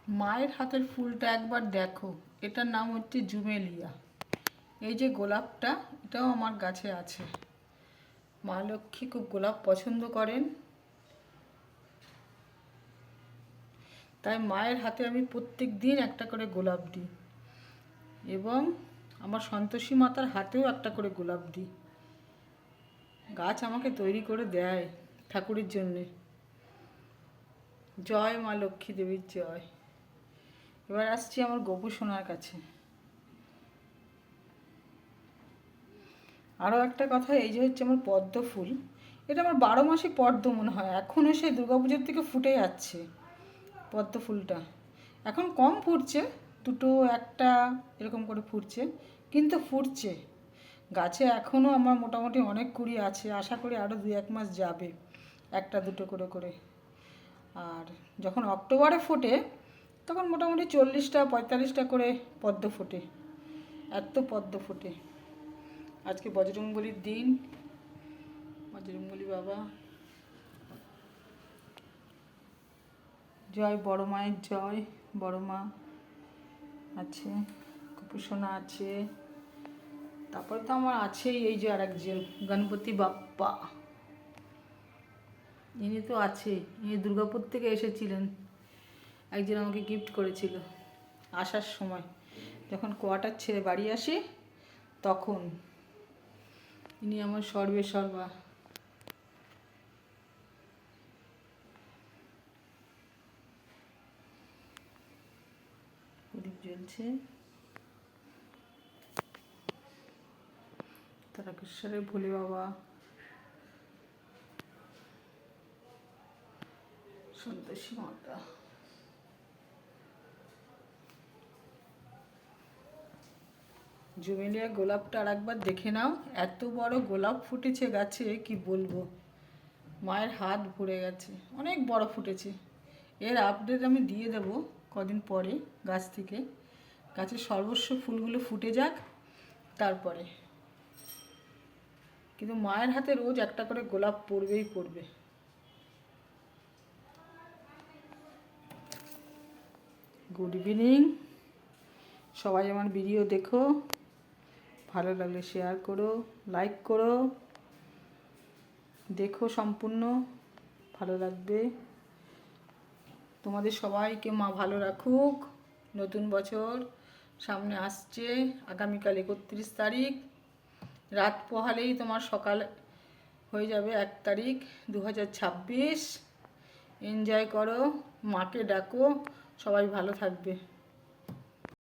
মায়ের হাতের ফুলটা একবার দেখো, এটার নাম হচ্ছে জুমেলিয়া। এই যে গোলাপটা, এটাও আমার গাছে আছে। মা লক্ষ্মী খুব গোলাপ পছন্দ করেন, তাই মায়ের হাতে আমি প্রত্যেক দিন একটা করে গোলাপ দিই, এবং আমার সন্তোষী মাতার হাতেও একটা করে গোলাপ দিই। গাছ আমাকে তৈরি করে দেয় ঠাকুরের জন্যে। জয় মা লক্ষ্মী দেবীর জয়। এবার আসছি আমার গোপু সোনার কাছে। আরও একটা কথা, এই যে হচ্ছে আমার পদ্ম ফুল, এটা আমার 12 মাসই পদ্ম মনে হয়, এখনও সেই দুর্গাপুজোর থেকে ফুটে যাচ্ছে পদ্ম ফুলটা। এখন কম ফুটছে, দুটো একটা এরকম করে ফুটছে, কিন্তু ফুটছে। গাছে এখনও আমার মোটামুটি অনেক কুড়ি আছে, আশা করি আরও 2-1 মাস যাবে, একটা দুটো করে করে। আর যখন অক্টোবরে ফোটে তখন মোটামুটি 40টা-45টা করে পদ্ম ফোটে, এত পদ্ম ফোটে। আজকে বজরংবলির দিন, বজরংবলী বাবা জয়, বড় মায়ের জয়। বড় মা আছে, কুপুসোনা আছে, তারপরে তো আমার আছেই এই যে আরেকজন গণপতি বাপ্পা, ইনি তো আছে। ইনি দুর্গাপুর থেকে এসেছিলেন, একজন আমাকে গিফট করেছিল আসার সময়, যখন কোয়ার্টার ছেড়ে বাড়ি আসি তখন। ইনি আমার সর্বে সর্বা। প্রদীপ জ্বলছে, তারকেশ্বরের ভোলে বাবা, সন্তোষী মাতা। জুমেলিয়া গোলাপটা আর একবার দেখে নাও, এত বড় গোলাপ ফুটেছে গাছে কি বলবো, মায়ের হাত ভরে গেছে, অনেক বড় ফুটেছে। এর আপডেট আমি দিয়ে দেবো কদিন পরে গাছ থেকে। গাছের সর্বস্ব ফুলগুলো ফুটে যাক তারপরে, কিন্তু মায়ের হাতে রোজ একটা করে গোলাপ পড়বেই পড়বে। গুড ইভিনিং, সবাই আমার ভিডিও দেখো, ভালো লাগলে শেয়ার করো, লাইক করো, দেখো সম্পূর্ণ, ভালো লাগবে। তোমাদের সবাইকে মা ভালো রাখুক। নতুন বছর সামনে আসছে, আগামীকাল 31 তারিখ, রাত পোহালেই তোমার সকাল হয়ে যাবে 1 তারিখ 2026। এনজয় করো, মাকে ডাকো, সবাই ভালো থাকবে।